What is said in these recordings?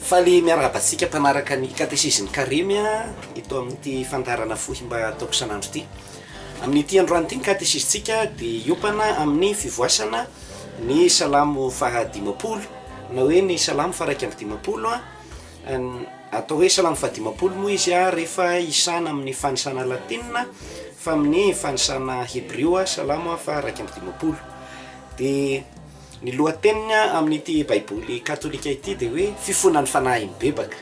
faly miarabatsika mpanaraka ny Katesizy ny Karemy ito amin'ity fandarana fohy mba ataoko isanandro ity. Amin'ity androany ity ny Katesizytsika dia iopana amin'ny fivoasana ny Salamo fahadimapolo na hoe ny Salamo faraiky amby dimapolo atao hoe Salamo fahadimapolo moa izy rehefa isana amin'ny fanisana latinina fa amin'ny fanisana hebreo Salamo faraiky amby dimapolo. Dia ny lohateniny amin'ity baiboly katolika ity dia hoe fifonan'ny fanahy mibebaka.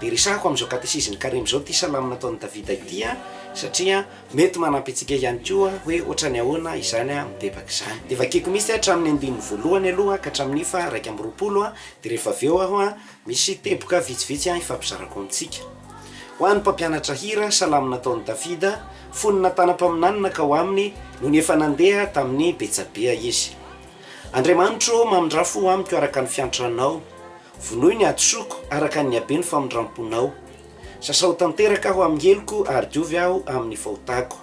Dia resahako amin'izao Katesizy ny Karemy zao ty Salamo nataon'i Davida ity satria mety manampy antsika ihany koa hoe ohatrany ahoana izany mibebaka izany. Dia vakiko misy hatramin'ny andininy voalohany aloha ka hatramin'ny faraiky amby roapolo dia rehefa avy eo misy teboka vitsivitsy ifampizarako amintsika. Ho an'ny mpampianatra hira Salamo nataon'i Davida, fonina tanam-paminanana ka ho aminy no ny efa nandeha tamin'ny Betsabea izy. Andriamanitro mamindrafo amiko araka ny fiantranao, vonoy ny adosoko araka ny habe ny famindramponao. Sasao tanteraka aho amin'ny heloko ary diovy aho amin'ny fahotako.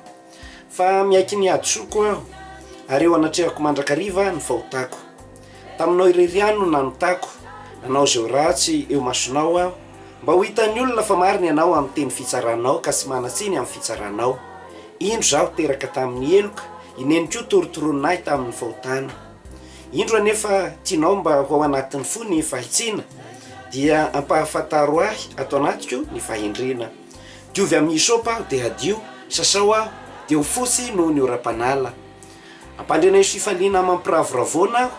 Fa miaiky ny adosoko aho ary eo anatrehako mandrakariva ny fahotako. Taminao ireriano no nanotako, nanao zao ratsy eo masonao aho, mba ho hitan'ny olona fa mariny ianao amin'ny teny fitsaranao ka sy manatsiny amin'ny fitsaranao. Indro zaho teraka tamin'ny heloka, ineniko torotoroninay tamin'ny fahotana. Indro anefa tianao mba ho anatin'ny fo ny fahitsiana, dia ampahafantaro ahy ato anatiko ny fahendrena. Diovy amin'ny isopa aho dia hadio, sasao aho dia ho fosy noho ny ora-panala. Ampandrenay fifaliana mampiravoravona aho,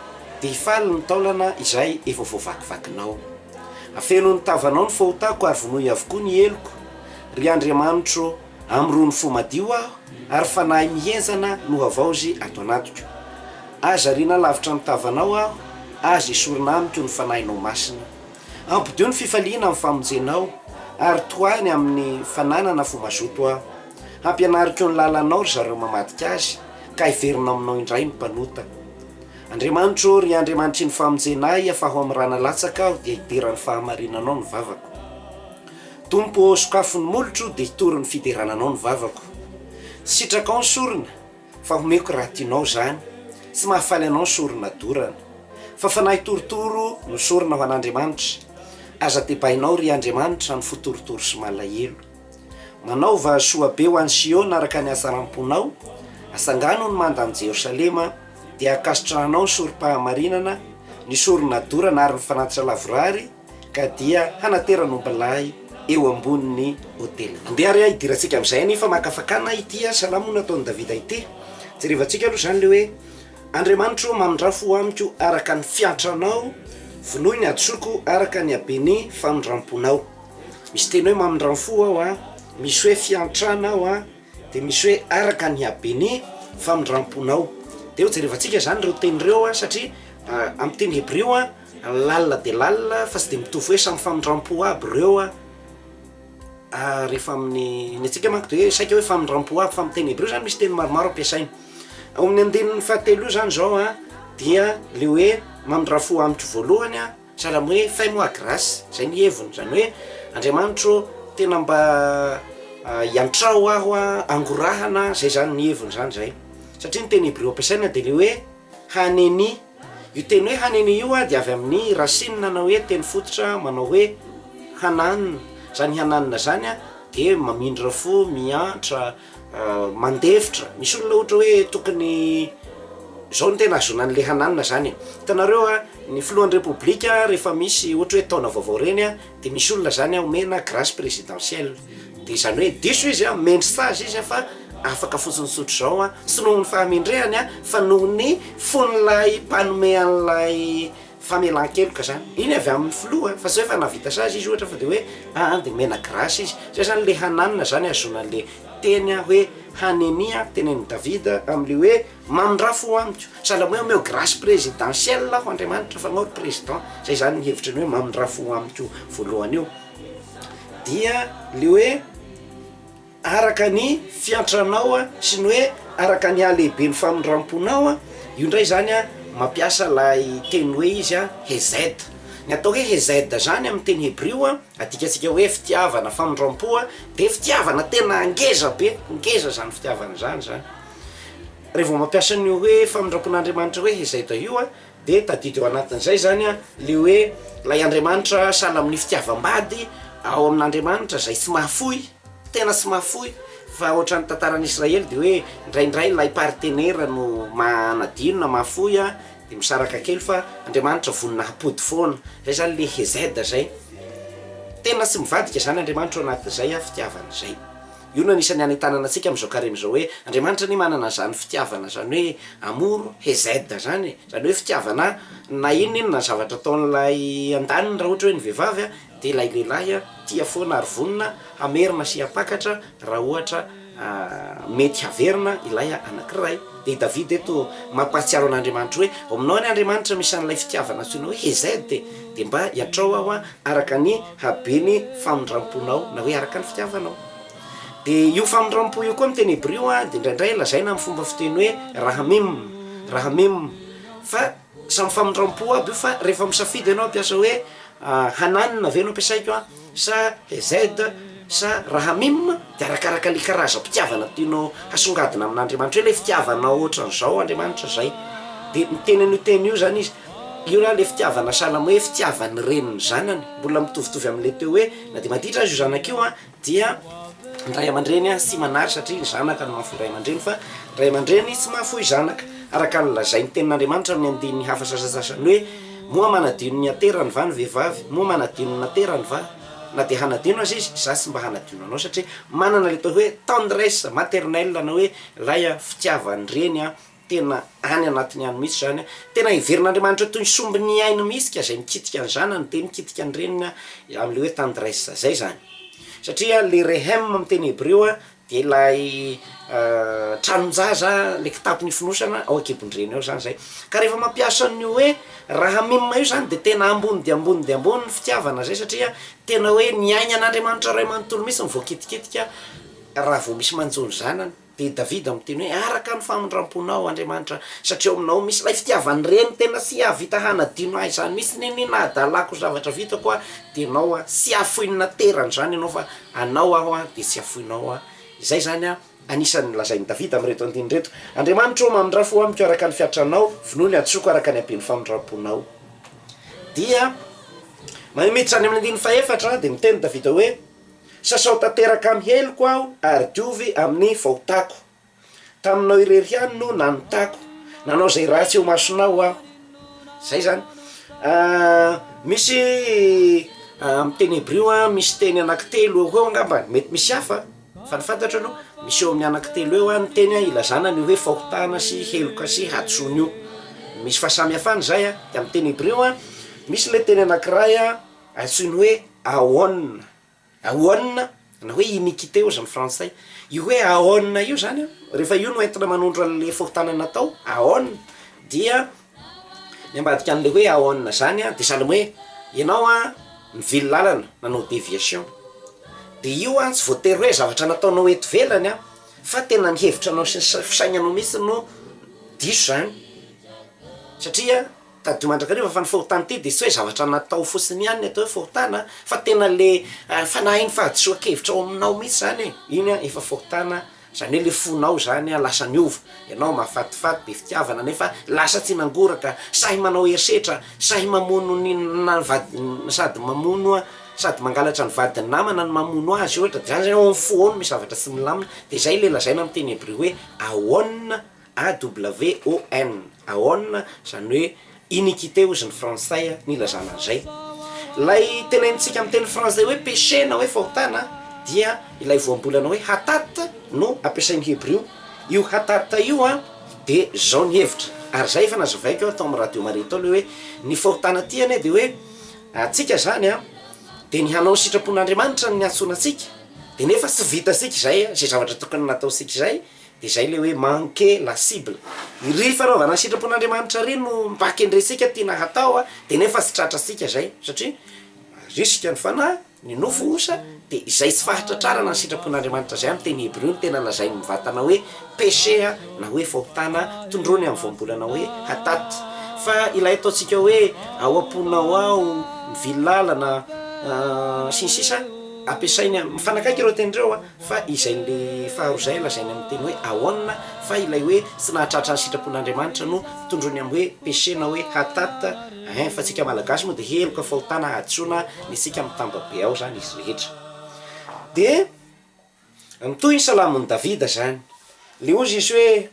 dia hifaly ny taolana izay efa voavakivakinao. Afeno ny tavanao ny fahotako ary vonoy avokoa ny heloko. Ry Andriamanitro, amrony fo madio aho, ary fanahy mihenzana no havaozy ato anatiko. Aza rina lavitra ny tavanao aho, aza isorina amiko ny fanahinao masina. Ampidio ny fifaliana amin'ny famonjenao, ary tohany amin'ny fananana fo mazoto aho. Hampianariko ny lalanao ry zareo mamadika azy, ka hiverina aminao indray ny mpanota. Andriamanitro, ry Andriamanitry ny famonjenay afaho amin'ny rana latsaka aho dia hiterany fahamarinanao ny vavako. Tompo sokafon'ny molotro dia hitory ny fiderananao ny vavako. Sitrakao ny sorona, fa homeko raha tianao zany. Sy mahafaly anao sorona dorana, fa fanahy torotoro no sorona ho an'Andriamanitra. Aza tebainao ry Andriamanitra ny fotorotoro sy malahelo. Manaova soabe ho an'ny Siona araka ny asaram-ponao, asangano ny mandany Jerosalema, dia akasitranao ny sorom-pahamarinana, ny sorona dorana ary ny fanatrika lavorary, ka dia hanateran'ombalahy eo ambonin'ny hotely. Andeha ry hidirantsika amin'izay nefa makafakana ity Salamo nataon'i Davida ity. Jerevantsika aloha zany le hoe Andriamanitro mamindrafo amiko araka ny fiantranao, vonoy ny adosoko araka ny habeny famindramponao. Misy teny hoe mamindramfo aho misy hoe fiantrana aho dia misy hoe araka ny habeny famindramponao. Dia jerevantsika zany reo teny reo satria amin'ny teny hebreo lalina dia lalina fa tsy dia mitovy hoe samy famindrampo aby reo rehefa amin'ny antsika manko dia saika hoe famindrampo aby fa amin'ny teny hebreo zany misy teny maromaro ampiasaina. Ao amin'ny andinin'ny fahatelo zany zao dia le hoe mamindrafo amiko voalohany Salamo hoe fais-moi grâce, zay ny heviny, zany hoe Andriamanitro tena mba hiantrao aho angorahana, zay zany ny heviny zany zay. Satria ny teny hebreo ampiasaina dia le hoe haneni. Io teny hoe haneni io dia avy amin'ny rasinina na hoe teny fototra manao hoe hananina. Zany hananina zany dia mamindra fo, miantra, mandefitra. Misy olona ohatra hoe tokony zao ny tena azona an'le hananina zany. Hitanareo ny filohan'ny repoblika rehefa misy ohatra hoe taona vaovao reny dia misy olona zany omena grâce présidentielle. Dia zany hoe diso izy mendry stage izy fa afaka fotsiny sotro zao sy noho ny fahamendrehany fa noho ny fon'ilay mpanome an'ilay famelan-keloka zany. Iny avy amin'ny filoha fa tsy hoe fa navita sage izy ohatra fa dia hoe dia mena grâce izy. Zay zany le hananina zany azona an'le teny hoe haneni tenen'i Davida amin'le hoe mamindrafo amiko. Salamo hoe omeo grâce présidentielle ho Andriamanitra fa anao ry président. Zay zany ny hevitra ny hoe mamindrafo amiko voalohany io. Dia le hoe araka ny fiantranao sy ny hoe araka ny alehibe ny famindramponao, io ndray zany mampiasa lay teny hoe izy hezed. Ny atao hoe hezed zany amin'ny teny hebreo adikatsika hoe fitiavana famindrampo dia fitiavana tena ngeza be, ngeza zany fitiavana zany. Rehefa mampiasa ny hoe famindrampon'Andriamanitra hoe hezed io de tadidy ao anatin'izay zany a le hoe lay Andriamanitra sahala amin'ny fitiavam-bady ao amin'Andriamanitra zay tsy mahafoy, tena tsy mahafoy, fa ohatran'ny tantaran'Israely de hoe indraindray lay partenaire no manadino na mahafoy a de misaraka kely fa Andriamanitra vonina hapody foana, zay zany le hezeda zay. Tena tsy mivadika zany Andriamanitra ao anatin'izay a fitiavana zay. Io no anisany anitanana antsika amin'izao Karemy zao hoe Andriamanitra ny manana zany fitiavana zany hoe amoro hezeda zany hoe fitiavana na inona na zavatra ataon'lay andaniny raha ohatra hoe ny vehivavy a de lay lehilahy a tia foana ary vonina hamerina sy hapakatra raha ohatra mety haverina ilay anankiray. De David eto mampahatsiaro an'Andriamanitra hoe aminao ny Andriamanitra misy an'ilay fitiavana antsoina hoe hezedy de mba hiatrao aho a araka ny habeny famindramponao na hoe araka ny fitiavanao. De io famindrampo io koa amin'ny teny hébreu a de indraindray lazaina amin'ny fomba fiteny hoe rahamim fa samy famindrampo aby io fa rehefa misafidy ianao ampiasa hoe hananina ve no ampiasaiko a sa hezed sa rahamim de arakaraka le karazam-pitiavana tianao hasongadina amin'Andriamanitra hoe le fitiavanao ohatran'izao Andriamanitra zay. De miteny an'io teny io zany izy io raha le fitiavana Salamo hoe fitiavany reniny zanany, mbola mitovitovy amin'le teo hoe na de maditra azy io zanaka io a dia ny ray aman-dreny a sy manary satria ny zanaka no mahafoy ray aman-dreny fa ray aman-dreny tsy mahafoy zanaka araka ny lazain'ny tenin'Andriamanitra amin'ny andiny hafa sasasasany hoe moa manadino ny aterany va ny vehivavy, moa manadino ny aterany va, na de hanadino azy izy za sy mba hanadino anao satria manana le atao hoe tendresse maternelle na hoe lay a fitiavany reny a tena any anatiny any mihitsy zany a tena iverin'Andriamanitra toy ny sombiny ainy mihitsy ka zay mikitika ny zanany de mikitika ny reniny amin'le hoe tendresse zay zany. Satria le rehem amin'ny teny hébreu a de lay tranonjaza le kitapony fonosana ao akibondreny ao zany zay. Ka rehefa mampiasa an'io hoe rahamim io zany de tena ambony de ambony de ambony ny fitiavana zay satria tena hoe niainy an'Andriamanitra ray manontolo mihitsy mivoakitikitika raha vao misy manjony zanany. De David amin'teny hoe araka ny famindramponao Andriamanitra satria aminao misy lay fitiavany reny tena sy avita hanadino ahy zany misy ninadalako zavatra vitako a de anao a sy afoinina terany zany ianao fa anao aho a de sy afoinao a. Zay zany a anisan'ny lazain'ny David amin'reto andiny reto. Andriamanitra o mamindrafo amiko araka ny fiatranao, vonoiny atsoko araka ny habeny famindramponao. Dia miditra any amin'ny andiny faefatra de miteny David hoe sasao tanteraka amin'ny heloko aho ary diovy amin'ny fahotako, taminao irery ihany no nanotako, nanao zay ratsy eo masonao aho. Zay zany misy amin'ny teny hébreu a misy teny anankitelo eo angamba mety misy hafa fa ny fantatra no misy eo amin'ny anankitelo eo a ny teny ilazana ny hoe fahotana sy heloka sy hatsony io misy fahasamihafany zay a. De amin'ny teny hébreu a misy le teny anankiray a antsoiny hoe aon na hoe iniquité ozy amin'ny frantsay. Io hoe aon io zany a rehefa io no entina manondro an'le fahotana natao aon dia ny ambadika an'le hoe aon zany a de sahala hoe ianao a mivily lalana nanao déviation de io a tsy voatery hoe zavatra nataonao eto velany a fa tena ny hevitra anao sy ny fisainanao mihitsy no diso zany satria tady mandrakariva fa ny fahotana ty de tsy hoe zavatra natao fotsiny ihany atao hoe fahotana fa tena le fanahy ny fahadisoan-kevitra ao aminao mihitsy zany iny a efa fahotana zany hoe le fonao zany a lasa niova ianao mahafatifaty be fitiavana nefa lasa tsy nangoraka sahy manao herisetra sahy mamono ny sady mamono a sady mangalatra ny vadiny namana ny mamono azy ohatra de zany zany ao foano misy zavatra tsy milamina de zay le lazaina amin'ny teny hébreu hoe aon aon zany hoe iniquité ozy ny frantsay ny lazana an'izay. Lay tenaintsika amin'ny teny frantsay hoe péché na hoe fahotana dia ilay voambolana hoe hatat no ampiasain'ny hébreu. Io hatat io a de zao ny hevitra ary zay efa nazavaiko atao amin'ny radio marito le hoe ny fahotana tiany de hoe atsika zany a de ny hanao sitrapon'Andriamanitra ny antsona atsika de nefa tsy vita sika zay zay zavatra tokony natao sika zay de zay le hoe manquer la cible. Ry fanaovana sitrapon'Andriamanitra ry no mpakendresika tiana hatao a de nefa tsy tratra sika zay satria risika ny fanahy ny nofo osa de izay tsy fahatra tsara na ny sitrapon'Andriamanitra zay amin'ny teny hébreu ny tena lazainy mivatana hoe péché na hoe fahotana tondrony amin'ny voambolana hoe hatat. Fa ilay ataontsika hoe ao am-ponao ao mivily lalana sy ny sisa ampiasainy mifanakaiky ireo tenindreo fa izay le faharoa lazainy amin'ny teny hoe ahoana fa ilay hoe tsy nahatratra ny sitrapon'Andriamanitra no tondrony amin'ny hoe péché na hoe hatata fa tsika malagasy moa de heloka fahotana adsoina ny sika mitambabe ao zany izy rehetra. De toy ny Salamon'ny Davida zany le ozy izy hoe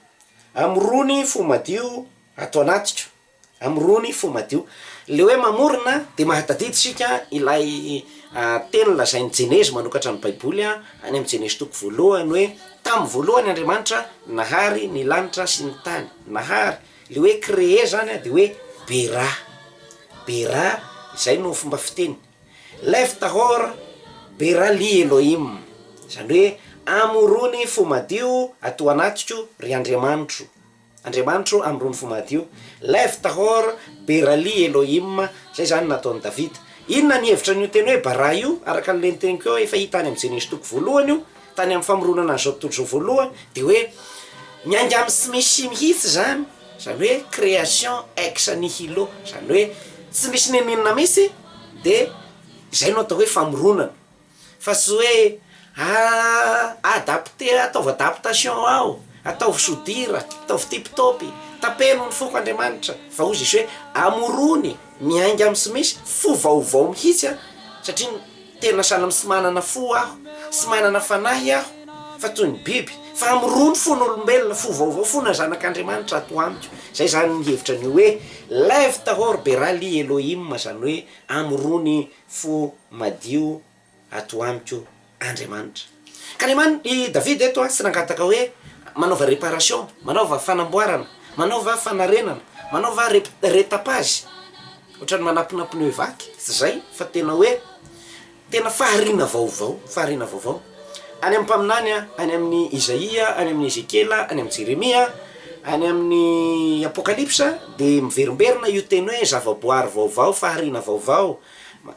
amrony fo madio atao anatiko, amrony fo madio le hoe mamorona de mahatadidy sika ilay teny lazainy Jenezy manokatra ny Baiboly any amin'ny Jenezy toko voalohany hoe tamin'ny voalohany Andriamanitra nahary ny lanitra sy ny tany, nahary le hoe créé zany de hoe bera izay no fomba fiteny lev tahor bera li Elohim zany hoe amorony fo madio atao anatiko ry Andriamanitro amrony fo madio lev tahor bera li Elohim zay zany nataon'ny Davida. Inona ny hevitra n'io teny hoe bara io araka an'le teny keo efa hita any amin'ny Jenezy toko voalohany io tany amin'ny famoronana an'izao tontolo zao voalohany de hoe miangy amin'ny tsy misy mihitsy zany hoe création ex nihilo zany hoe tsy misy nenenina misy de zay no atao hoe famoronana fa tsy hoe adapté ataovy adaptation ao ataovy sodira ataovy tiptopy tapeno ny foko Andriamanitra fa ozy izy hoe amorony miainga amin'ny tsy misy fo vaovao mihitsy satria tena sahala tsy manana fo aho tsy manana fanahy aho fa toy ny biby fa amorony fo n'olombelona fo vaovao fo na zanak'Andriamanitra ato amiko zay zany ny hevitra ny hoe lev tahor bera li Elohim zany hoe amorony fo madio ato amiko Andriamanitra. Ka i Davida eto tsy nangataka hoe manaova réparation, manaova fanamboarana, manaova fanarenana, manaova retapazy ohatrany manapinapiny hoe vaky tsy zay fa tena hoe tena fahariana vaovao any amin'ny mpaminany any amin'ny Isaia, any amin'ny Ezekela, any amin'ny Jeremia, any amin'ny Apokalipsa de miverimberina io teny hoe zavaboary vaovao fahariana vaovao.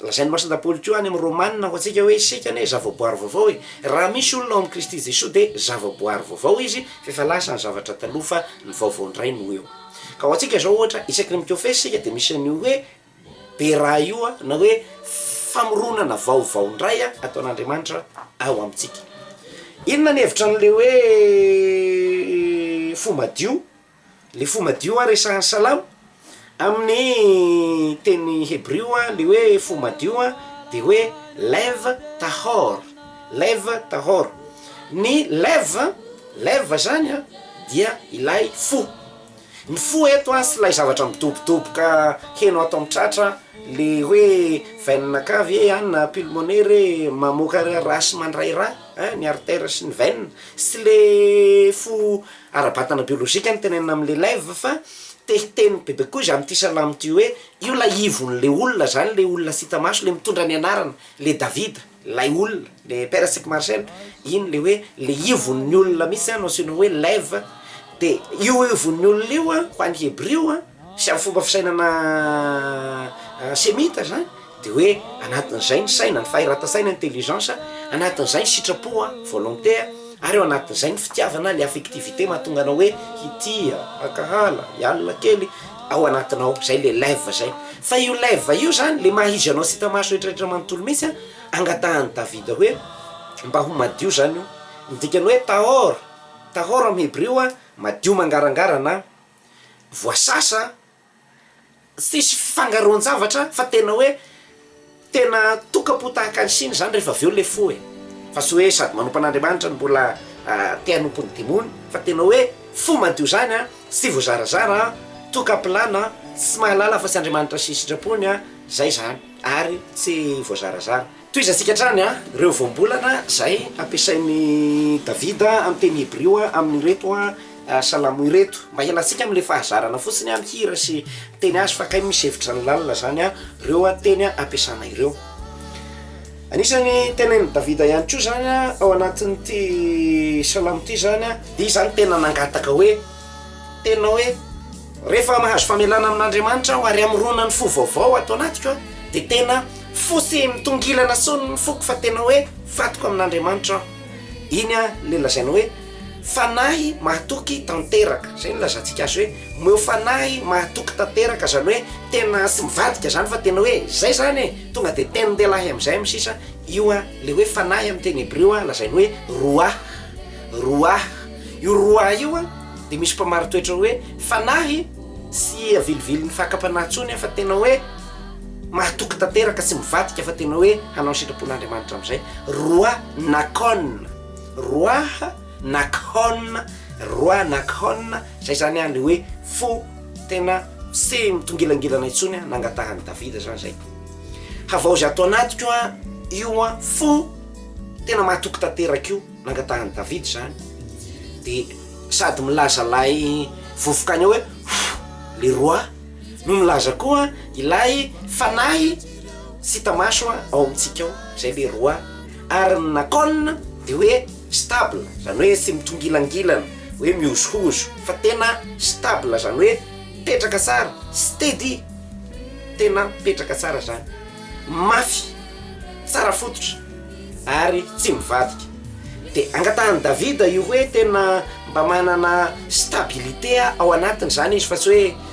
Lazainy Masindapoly koa any amin'ny Romanina ho antsika hoe sika ne zavaboary vaovao raha misy olona ao amin'ny Kristy Jesosy de zavaboary vaovao izy fa lasa ny zavatra talofa ny vaovao ndray no eo. Ka ho antsika zao ohatra isaky ny mikofesy sika de misy an'io hoe bera io na hoe famoronana vaovao ndray ataon'Andriamanitra ao amintsika. Inona ny hevitra n'le hoe fo madio? Le fo madio resahan'ny Salamo amin'ny teny Hebreo le hoe fo madio de hoe lev tahor. Ny lev zany dia ilay fo. Ny fo eto tsy lay zavatra midobodoboka heno atao mitratra le hoe veine kavy na pulmonaire mamoaka rasy mandraira ny artère sy ny veine sy le fo ara-batana biolojika ny tenenina amin'le lev fa teny bebe koa izy amin'ity Salamo ty hoe io la ivon'le olona zany le olona sy hita maso le mitondra ny anarana le Davida lay olona le père Sek Marcel iny le hoe le ivon'ny olona misy no sino hoe lev de io ivon'ny olona io ho an'ny Hebreo sy amin'ny fomba fisainana semita zany de hoe anatin'izay ny saina ny fahirata-saina intelligence anatin'izay ny sitrapo volonté ary eo anatin'izay ny fitiavana le affectivité mahatonga anao hoe hitia akahala hialina kely ao anatinao zay le lev zay fa io lev io zany le mahizy anao sy hita maso rehetrarehetra manontolo misy angatahan'ny Davida hoe mba ho madio zany io midikany hoe tahor amin'ny Hebreo madio mangarangarana voasasa tsisy fifangaroan-javatra fa tena hoe tena tokapotahaka ny siny zany rehefa aveo le fo fa sy hoe sady manompan'Andriamanitra ny mbola te hanompon'ny demony fa tena hoe fo madio zany tsy voazarazara tokapilana tsy mahalala fa tsy Andriamanitra sy sitrapony zay zany ary tsy voazarazara. Toizantsika trany reo voambolana zay ampiasain'ny Davida amin'ny teny Hebreo amin'ny reto Salamo ireto mba hialantsika amin'le fahazarana fotsiny mihira sy teny azy fa kay misy hevitra ny lalina zany reo teny ampiasana ireo. Anisany tenen'ny Davida ihany koa zany ao anatin'ity Salamo ty zany de zany tena nangataka hoe tena hoe rehefa mahazo famelana amin'Andriamanitra ary amrona ny fo vaovao atao anatiko de tena fosy mitongilana tsony ny foko fa tena hoe fatiko amin'Andriamanitra iny le lazaina hoe fanahy mahatoky tanteraka, zay nolazantsika azy hoe meo fanahy mahatoky tanteraka, zany hoe tena sy mivadika zany fa tena hoe zay zany tonga de tendelahy am'izay am'sisa io a le hoe fanahy amin'ny teny hébreu a lazainy hoe roa io roa io a de misy mpamaro toetra hoe fanahy sy avilivily ny fakapanahtsony fa tena hoe mahatoky tanteraka sy mivadika fa tena hoe hanao sitrapon'Andriamanitra am'izay roi nakhon zay zany a le hoe fo tena sy mitongilangilana itsony a nangatahany Davida zany zay havao zay atao anaty koa io a fo tena mahatoky tanteraka io nangatahany Davida zany de sady milaza lay vovokany hoe le roi no milaza koa ilay fanahy sy tamaso ao amitsika ao zay le roi ary nakhon de hoe stable zany hoe sy mitongilangilana hoe mihozohozo fa tena stable zany hoe petraka tsara steady tena petraka tsara zany mafy tsara fototra ary tsy mivadika de angatahany Davida io hoe tena mba manana stabilité ao anatiny zany izy fa tsy hoe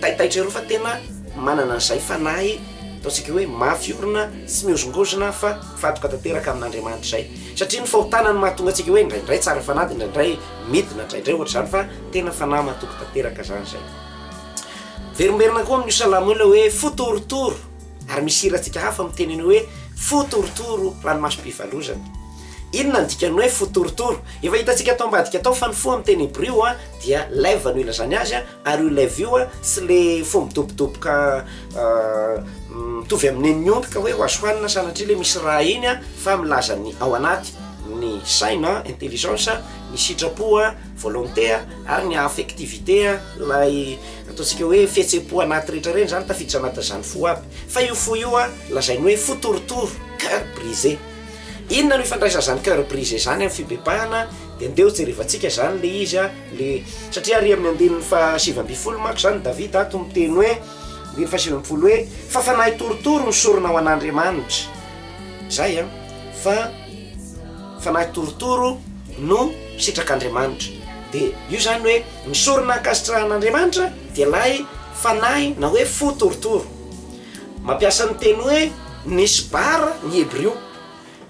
taitaitra ro fa tena manana an'izay fanahy ataontsika hoe mafy orona sy mihozongozona fa fatoka tanteraka amin'Andriamanitra zay satria ny fahotana ny mahatonga atsika hoe indraindray tsara fanahy indraindray midina indraindray ohatra zany fa tena fanahy mahatoky tanteraka zany zay verimberina koa amin'ny Salamo le hoe fotorotoro ary misy hiratsika hafa miteneny hoe fotorotoro ranomasom-pivalozana inona ny dikany hoe fotorotoro efa hitatsika atao ambadika atao fa ny fo amin'ny teny hébreu a dia lève no ilazany azy a ary io lève io a sy le fo midobodoboka mitovy amin'ny niondoka hoe hoasoanina sanatria le misy raha iny a fa milaza ny ao anaty ny saina intelligence ny sitrapo a volonté a ary ny affectivité a lay ataontsika hoe fihetsepo anaty rehetra reny zany tafiditra anatin'izany fo aby fa io fo io a lazainy hoe fotorotoro cœur brisé inona no ifandraisa zany cœur brisé zany amin'ny fibebahana de andeo jerevantsika zany le izy a le satria ary amin'ny andinin'ny fa-7 mako zany Davida ato miteny hoe andiny fa-7 hoe fa fanahy torotoro ny sorona ao an'Andriamanitra zay a fa fanahy torotoro no sitrak'Andriamanitra de io zany hoe ny sorona ankasitrahan'Andriamanitra dia lay fanahy na hoe fo torotoro mampiasa ny teny hoe nisbar ny hébreu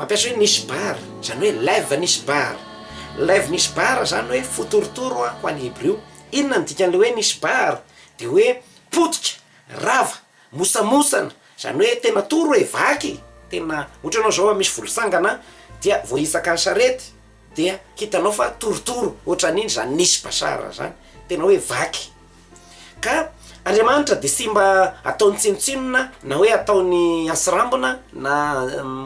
mampiasa hoe nisbar zany hoe lève nisbar zany hoe fotorotoro ho an'ny hébreu inona ny dikan'le hoe nisbar de hoe potika rava mosamosana zany hoe tena toro hoe vaky tena ohatra anao zao misy volosangana dia voaisaka ny sarety dia hitanao fa torotoro ohatran'iny zany nisy basara zany tena hoe vaky ka Andriamanitra de sy mba ataony tsinotsinona na hoe ataony asirambona na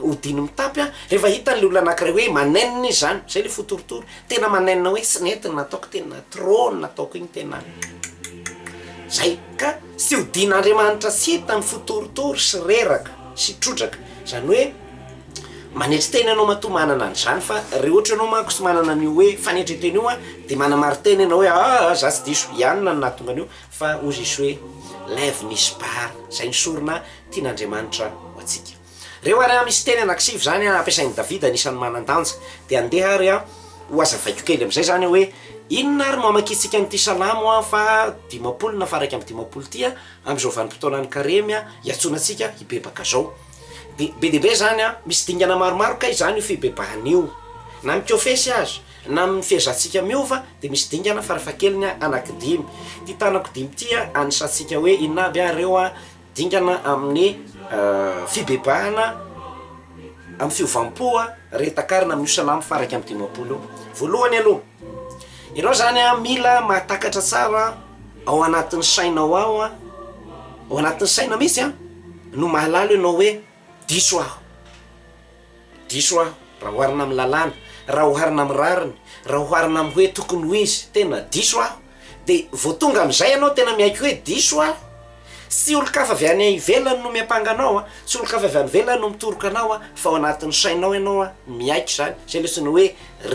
odiny mitapy a rehefa hitan'le olona anankiray hoe manenina izy zany zay le fotorotoro tena manenina hoe sy nentina nataoko tena trône nataoko iny tena zay ka sy odin'Andriamanitra sy hitany fotorotoro sy reraka sy trotraka zany hoe manetry teny anao matoa manana an'izany fa re ohatra anao manko sy manana an'io hoe fanetry teny io a de manamary teny anao hoe za tsy diso ianona ny nahatonga an'io fa ozy isy hoe lève nisbar zay ny sorona tian'Andriamanitra ho atsika reo ary misy teny anankisivy zany ampiasain'ny Davida anisan'ny manan-danja de andeha ary ho azavaiko kely am'izay zany hoe inona ary mamakitsika n'ity Salamo fa 50 na faraka amin'ny 50 ty am'izao vanim-potoanan'ny Karemy iatsona atsika hibebaka zao de be dehibe zany misy dingana maromaro ka izany io fibebahan'io na mikofesy azy na amin'ny fihezantsika miova de misy dingana farafahakeliny anankidimy ty tanako dimy ty anisantsika hoe inona aby reo dingana amin'ny fibebahana amin'ny fiovampo retakarina amin'ny Salamo faraka amin'ny 50 voalohany aloha ianao zany mila mahatakatra tsara ao anatin'ny sainao ao anatin'ny saina misy no mahalala ianao hoe diso aho raha oharina amin'ny lalàna raha oharina amin'ny rariny raha oharina amin'ny hoe tokony ho izy tena diso aho de vao tonga am'izay ianao tena miaiky hoe diso aho sy olo-kafa avy any ivelany no miapanga anao sy olo-kafa avy any ivelany no mitoroka anao fa ao anatin'ny sainao ianao miaiky zany zay lesony hoe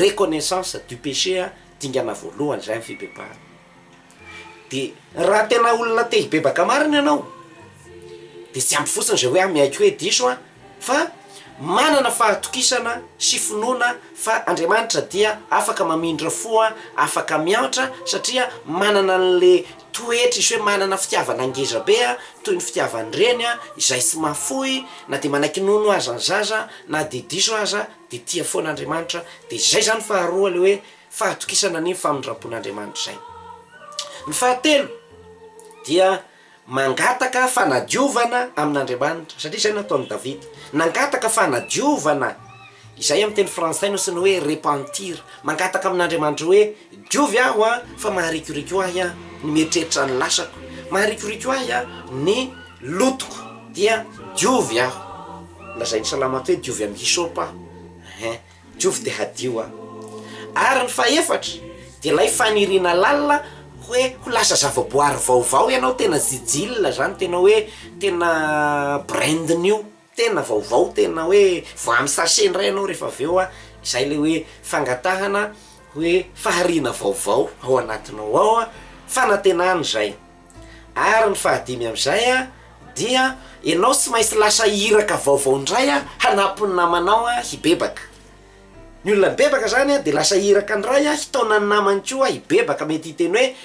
reconnaissance du péché dingana voalohany zay amin'ny fibebahana de raha tena olona te hibebaka marina ianao de tsy ampy fotsiny zay hoe miaiky hoe diso fa manana fahatokisana sy finoana fa Andriamanitra dia afaka mamindra foa, afaka miaotra satria manana an'le toetra isy hoe manana fitiavana angeza be toy ny fitiavany reny izay sy mafoy na de manakinono aza ny zaza na de diso aza de tia foana Andriamanitra. De zay zany faharoa le hoe fahatokisana ny famindram-pon'Andriamanitra zay. Ny fahatelo dia mangataka fanadiovana amin'Andriamanitra satria zay nataon'i Davida, nangataka fanadiovana, izay amin'ny teny frantsay nosy ny hoe repentir, mangataka amin'Andriamanitra hoe diovy aho fa maharikoriko ahy ny mieritreritra ny lasako, maharikoriko ahy ny lotoko dia diovy aho. Lazainy Salamo hoe diovy amin'ny hisopa, diovy de hadio aho. Ary ny faefatra de lay faniriana lalina hoe ho lasa zavaboary vaovao ianao, tena jijilina zany, tena hoe tena brand new, tena vaovao, tena hoe vo amin'ny sachet ray ianao rehefa avy eo izay le hoe fangatahana hoe fahariana vaovao ao anatinao ao, fanantenana zay. Ary ny fahadimy amin'izay dia ianao tsy maintsy lasa iraka vaovao ndray hanampy ny namanao hibebaka. Ny olona mibebaka zany de lasa iraka ndray hitaona ny namany koa hibebaka, mety hiteny hoe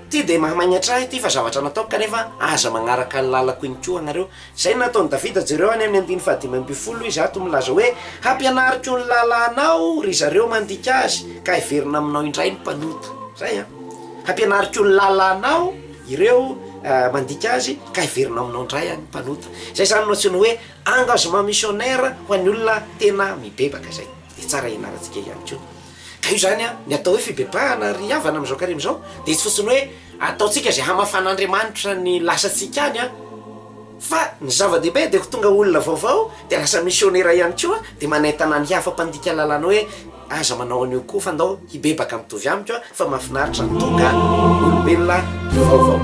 ty de mahamagnatra ahy ty fa zavatra nataoko kanefa aza magnaraka ny lalako iny koa anareo. Zay nataon'i Davida jereo any amin'ny 15:10 izy ato milaza hoe hampianariko ny lalanao ry zareo mandika azy ka hiverina aminao indray ny mpanota. Zay hampianariko ny lalanao ireo mandika azy ka hiverina aminao indray ny mpanota. Zay zany notsiny hoe engagement missionnaire ho an'ny olona tena mibebaka zay. De tsara ianarantsika ihany koa. Ka io zany ny atao hoe fibebahana ry havana am'izao Karemy zao de tsy fotsiny hoe ataotsika zay hamafan'Andriamanitra ny lasantsika any fa ny zava-dehibe de tonga olona vaovao de lasa missionnaire ihany koa de manentana ny hafa mpandika lalana hoe aza manao an'io koa fa ndao hibebaka mitovy amiko fa mahafinaritra tonga olombelona vaovao.